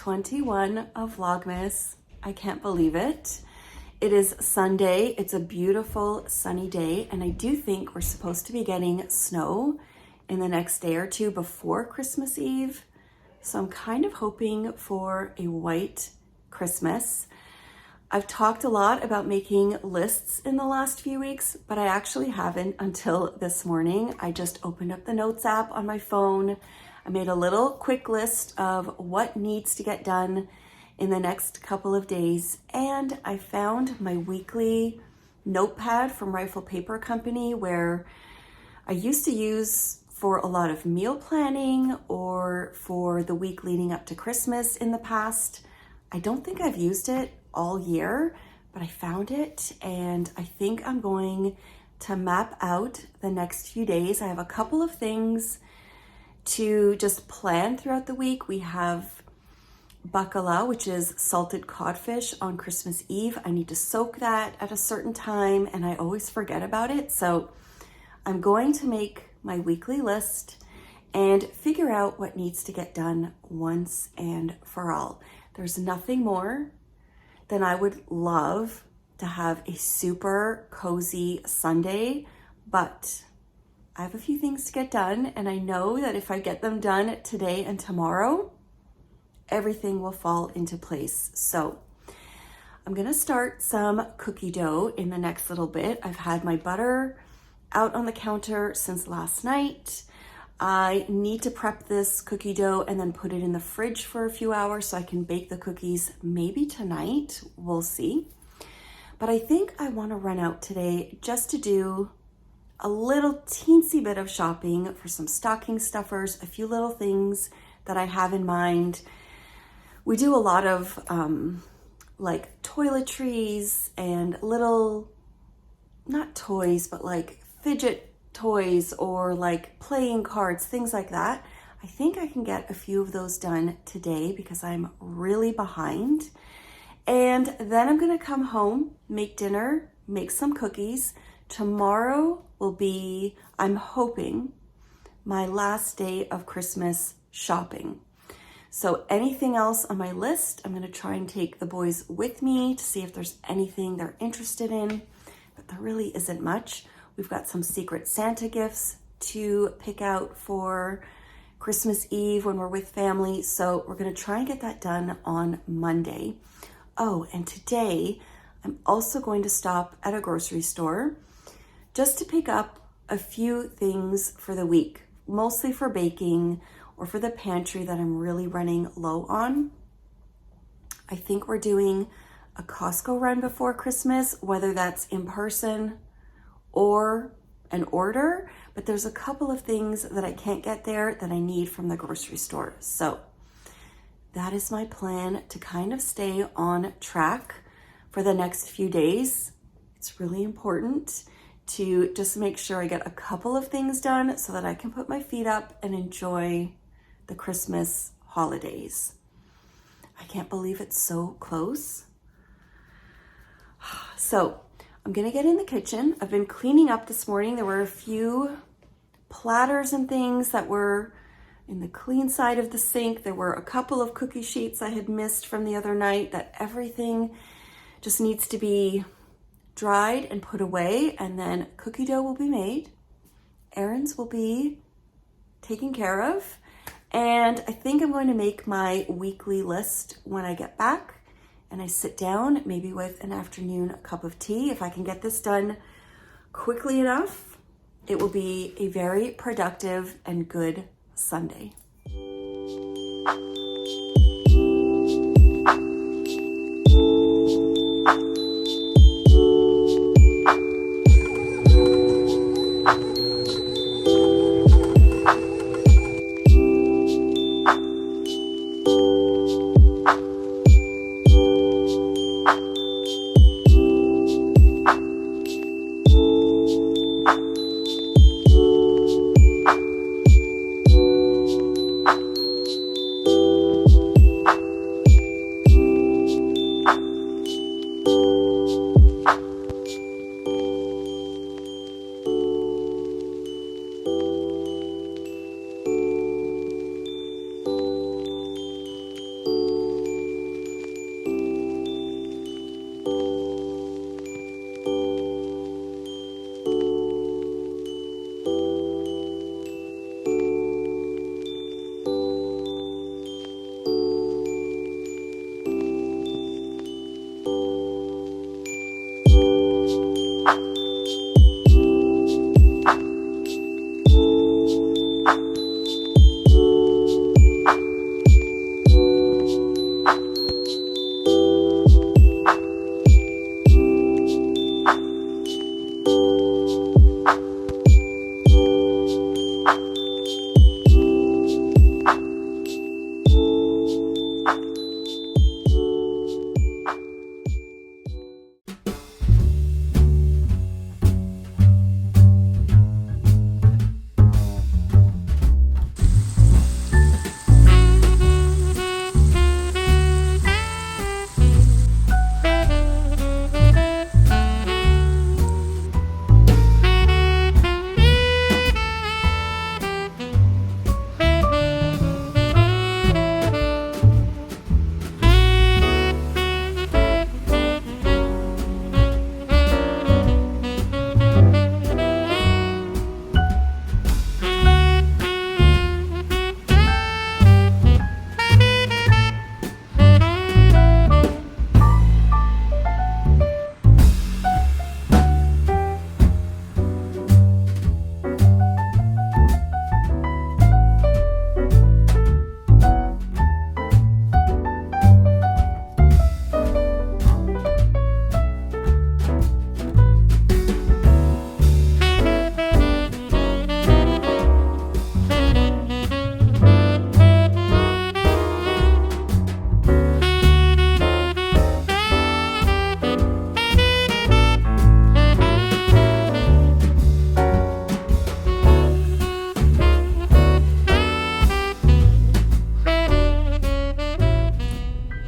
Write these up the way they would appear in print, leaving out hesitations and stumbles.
21 of Vlogmas. I can't believe it. It is Sunday. It's a beautiful sunny day, and I do think we're supposed to be getting snow in the next day or two before Christmas Eve. So I'm kind of hoping for a white Christmas. I've talked a lot about making lists in the last few weeks, but I actually haven't until this morning. I just opened up the Notes app on my phone. I made a little quick list of what needs to get done in the next couple of days, and I found my weekly notepad from Rifle Paper Company, where I used to use for a lot of meal planning or for the week leading up to Christmas in the past. I don't think I've used it all year, but I found it, and I think I'm going to map out the next few days. I have a couple of things to just plan throughout the week. We have bacala, which is salted codfish, on Christmas Eve. I need to soak that at a certain time, and I always forget about it. So I'm going to make my weekly list and figure out what needs to get done once and for all. There's nothing more than I would love to have a super cozy Sunday, but I have a few things to get done, and I know that if I get them done today and tomorrow, everything will fall into place. So I'm gonna start some cookie dough in the next little bit. I've had my butter out on the counter since last night. I need to prep this cookie dough and then put it in the fridge for a few hours so I can bake the cookies maybe tonight. We'll see. But I think I want to run out today just to do a little teensy bit of shopping for some stocking stuffers, a few little things that I have in mind. We do a lot of like toiletries and little, not toys, but like fidget toys or like playing cards, things like that. I think I can get a few of those done today because I'm really behind. And then I'm gonna come home, make dinner, make some cookies. Tomorrow will be, I'm hoping, my last day of Christmas shopping. So anything else on my list, I'm gonna try and take the boys with me to see if there's anything they're interested in, but there really isn't much. We've got some Secret Santa gifts to pick out for Christmas Eve when we're with family. So we're gonna try and get that done on Monday. Oh, and today I'm also going to stop at a grocery store just to pick up a few things for the week, mostly for baking or for the pantry that I'm really running low on. I think we're doing a Costco run before Christmas, whether that's in person or an order, but there's a couple of things that I can't get there that I need from the grocery store. So that is my plan, to kind of stay on track for the next few days. It's really important to just make sure I get a couple of things done so that I can put my feet up and enjoy the Christmas holidays. I can't believe it's so close. So I'm gonna get in the kitchen. I've been cleaning up this morning. There were a few platters and things that were in the clean side of the sink. There were a couple of cookie sheets I had missed from the other night that everything just needs to be dried and put away, and then cookie dough will be made. Errands will be taken care of. And I think I'm going to make my weekly list when I get back and I sit down, maybe with an afternoon cup of tea. If I can get this done quickly enough, it will be a very productive and good Sunday.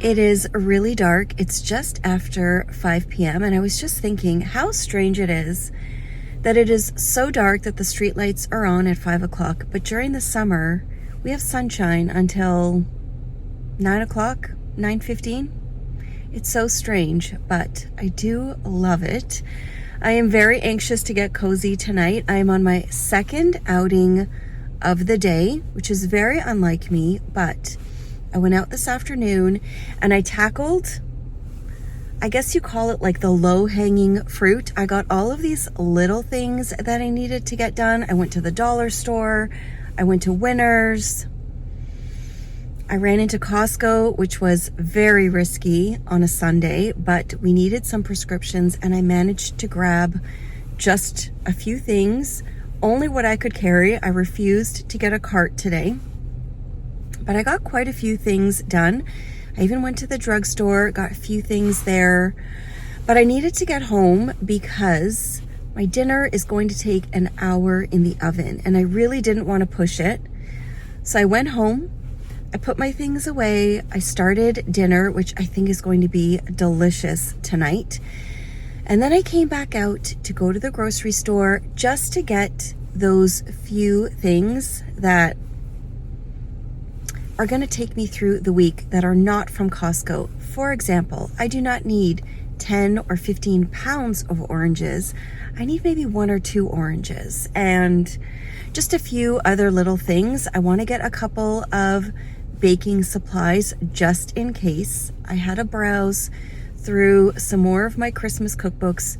It is really dark. It's just after 5 p.m. and I was just thinking how strange it is that it is so dark that the streetlights are on at 5 o'clock, but during the summer we have sunshine until 9 o'clock, 9:15. It's so strange, but I do love it. I am very anxious to get cozy tonight. I am on my second outing of the day, which is very unlike me, but I went out this afternoon and I tackled, I guess you call it like the low-hanging fruit. I got all of these little things that I needed to get done. I went to the dollar store, I went to Winners, I ran into Costco, which was very risky on a Sunday, but we needed some prescriptions and I managed to grab just a few things, only what I could carry. I refused to get a cart today, but I got quite a few things done. I even went to the drugstore, got a few things there, but I needed to get home because my dinner is going to take an hour in the oven and I really didn't want to push it. So I went home, I put my things away, I started dinner, which I think is going to be delicious tonight. And then I came back out to go to the grocery store just to get those few things that are going to take me through the week that are not from Costco. For example, I do not need 10 or 15 pounds of oranges. I need maybe 1 or 2 oranges and just a few other little things. I want to get a couple of baking supplies just in case. I had a browse through some more of my Christmas cookbooks,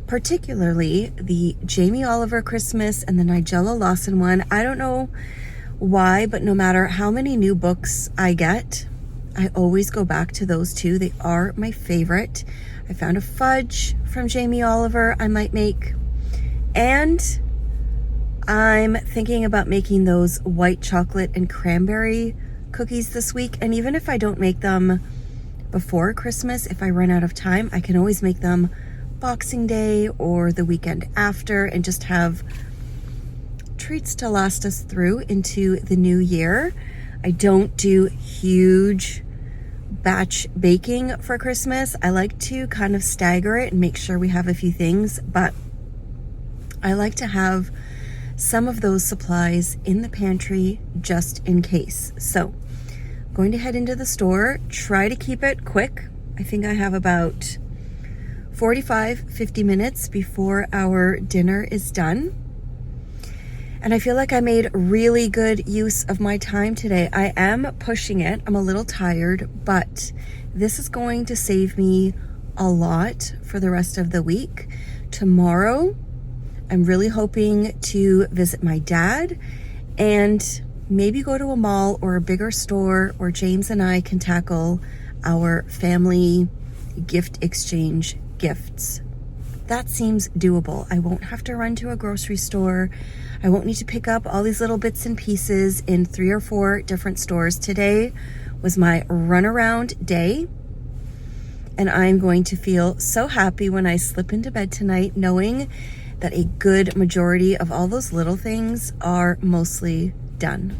particularly the Jamie Oliver Christmas and the Nigella Lawson one. I don't know why, but no matter how many new books I get, I always go back to those two. They are my favorite. I found a fudge from Jamie Oliver I might make, and I'm thinking about making those white chocolate and cranberry cookies this week. And even if I don't make them before Christmas, if I run out of time, I can always make them Boxing Day or the weekend after and just have treats to last us through into the new year. I don't do huge batch baking for Christmas. I like to kind of stagger it and make sure we have a few things, but I like to have some of those supplies in the pantry just in case. So I'm going to head into the store, try to keep it quick. I think I have about 45-50 minutes before our dinner is done. And I feel like I made really good use of my time today. I am pushing it. I'm a little tired, but this is going to save me a lot for the rest of the week. Tomorrow, I'm really hoping to visit my dad and maybe go to a mall or a bigger store where James and I can tackle our family gift exchange gifts. That seems doable. I won't have to run to a grocery store. I won't need to pick up all these little bits and pieces in 3 or 4 different stores. Today was my runaround day, and I'm going to feel so happy when I slip into bed tonight knowing that a good majority of all those little things are mostly done.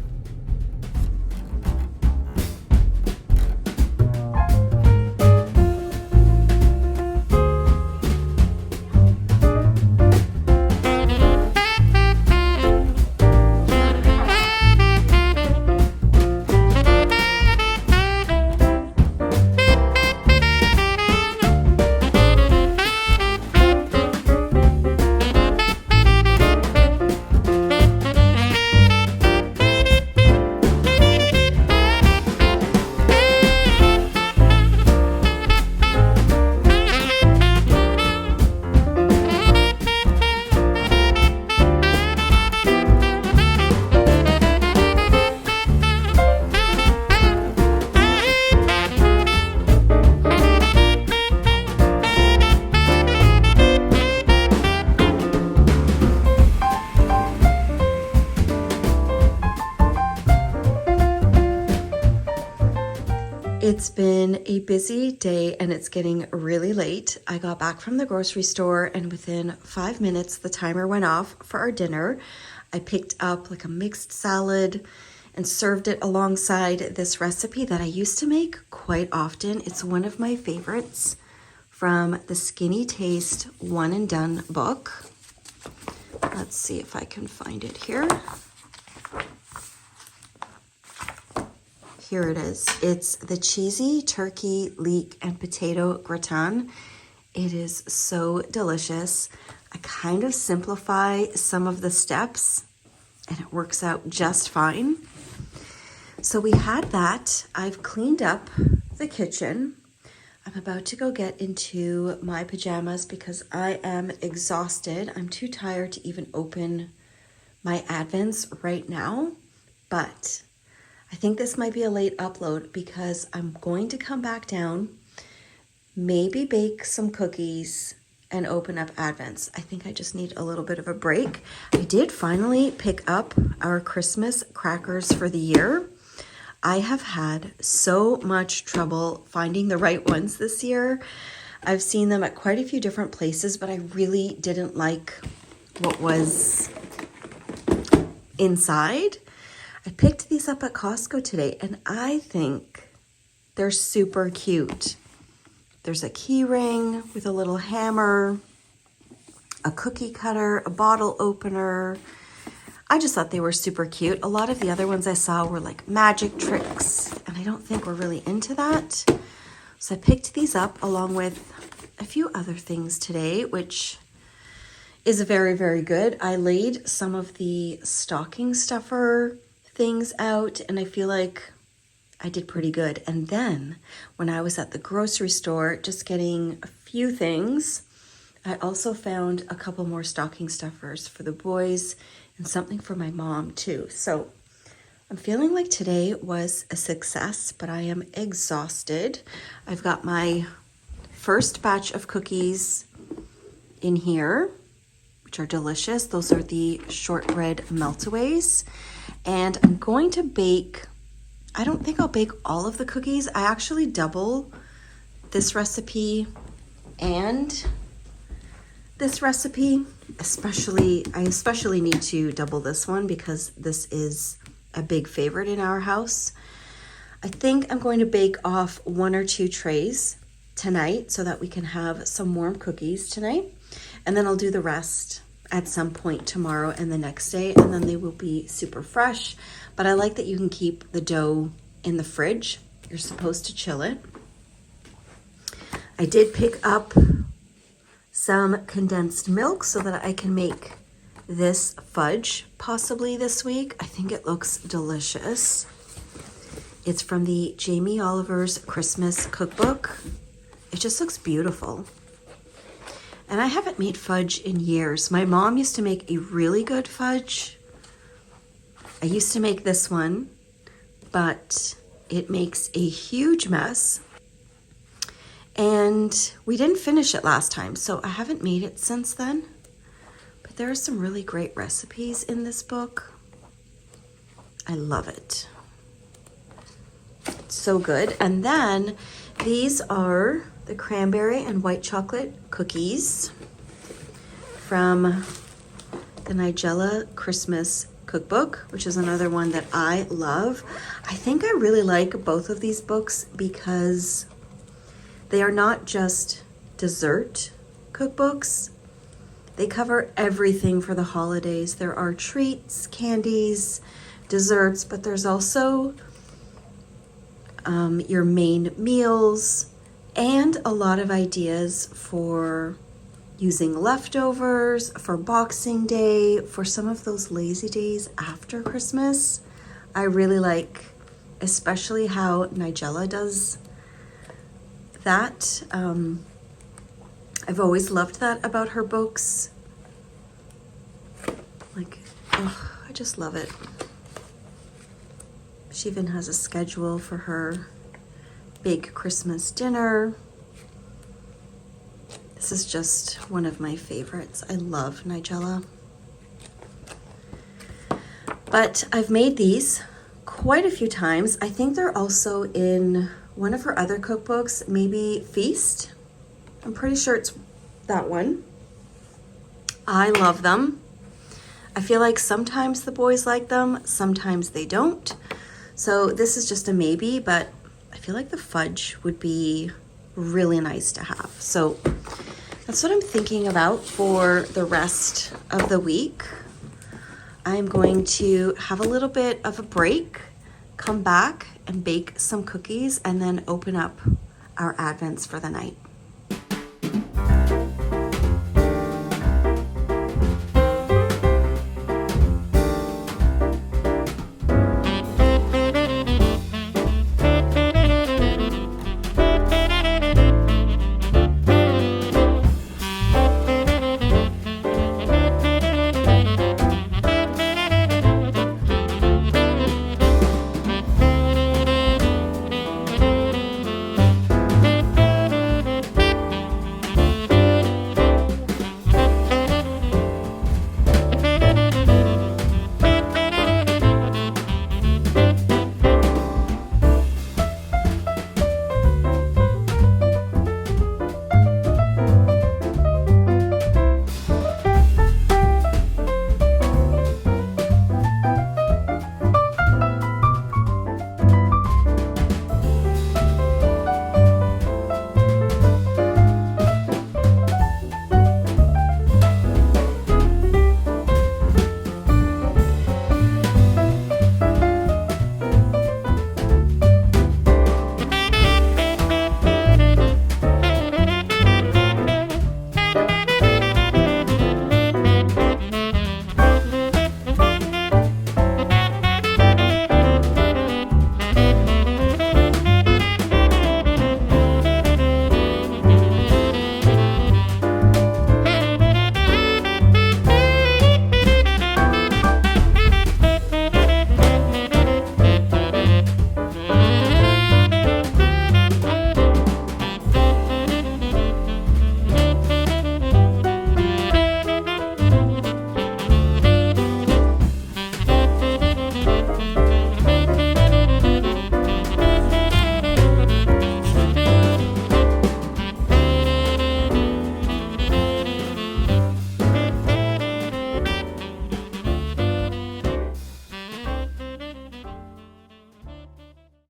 It's been a busy day and it's getting really late. I got back from the grocery store and within 5 minutes the timer went off for our dinner. I picked up like a mixed salad and served it alongside this recipe that I used to make quite often. It's one of my favorites from the Skinny Taste One and Done book. Let's see if I can find it here. Here it is. It's the cheesy turkey, leek, and potato gratin. It is so delicious. I kind of simplify some of the steps and it works out just fine. So we had that. I've cleaned up the kitchen. I'm about to go get into my pajamas because I am exhausted. I'm too tired to even open my Advents right now, but I think this might be a late upload because I'm going to come back down, maybe bake some cookies and open up Advents. I think I just need a little bit of a break. I did finally pick up our Christmas crackers for the year. I have had so much trouble finding the right ones this year. I've seen them at quite a few different places, but I really didn't like what was inside. I picked these up at Costco today and I think they're super cute. There's a key ring with a little hammer, a cookie cutter, a bottle opener. I just thought they were super cute. A lot of the other ones I saw were like magic tricks, and I don't think we're really into that. So I picked these up along with a few other things today, which is very, very good. I laid some of the stocking stuffer things out, and I feel like I did pretty good. And then when I was at the grocery store just getting a few things, I also found a couple more stocking stuffers for the boys and something for my mom too. So I'm feeling like today was a success, but I am exhausted. I've got my first batch of cookies in here, which are delicious. Those are the shortbread meltaways. And I'm going to bake, I don't think I'll bake all of the cookies. I actually double this recipe and this recipe. I especially need to double this one because this is a big favorite in our house. I think I'm going to bake off 1 or 2 trays tonight so that we can have some warm cookies tonight. And then I'll do the rest at some point tomorrow and the next day, and then they will be super fresh. But I like that you can keep the dough in the fridge. You're supposed to chill it. I did pick up some condensed milk so that I can make this fudge possibly this week. I think it looks delicious. It's from the Jamie Oliver's Christmas cookbook. It just looks beautiful. And I haven't made fudge in years. My mom used to make a really good fudge. I used to make this one, but it makes a huge mess. And we didn't finish it last time, so I haven't made it since then. But there are some really great recipes in this book. I love it. It's so good. And then these are the cranberry and white chocolate cookies from the Nigella Christmas cookbook, which is another one that I love. I think I really like both of these books because they are not just dessert cookbooks. They cover everything for the holidays. There are treats, candies, desserts, but there's also your main meals and a lot of ideas for using leftovers, for Boxing Day, for some of those lazy days after Christmas. I really like especially how Nigella does that. I've always loved that about her books. Like, oh, I just love it. She even has a schedule for her big Christmas dinner. This is just one of my favorites. I love Nigella. But I've made these quite a few times. I think they're also in one of her other cookbooks, maybe Feast. I'm pretty sure it's that one. I love them. I feel like sometimes the boys like them, sometimes they don't. So this is just a maybe, but I feel like the fudge would be really nice to have. So that's what I'm thinking about for the rest of the week. I'm going to have a little bit of a break, come back and bake some cookies, and then open up our advents for the night.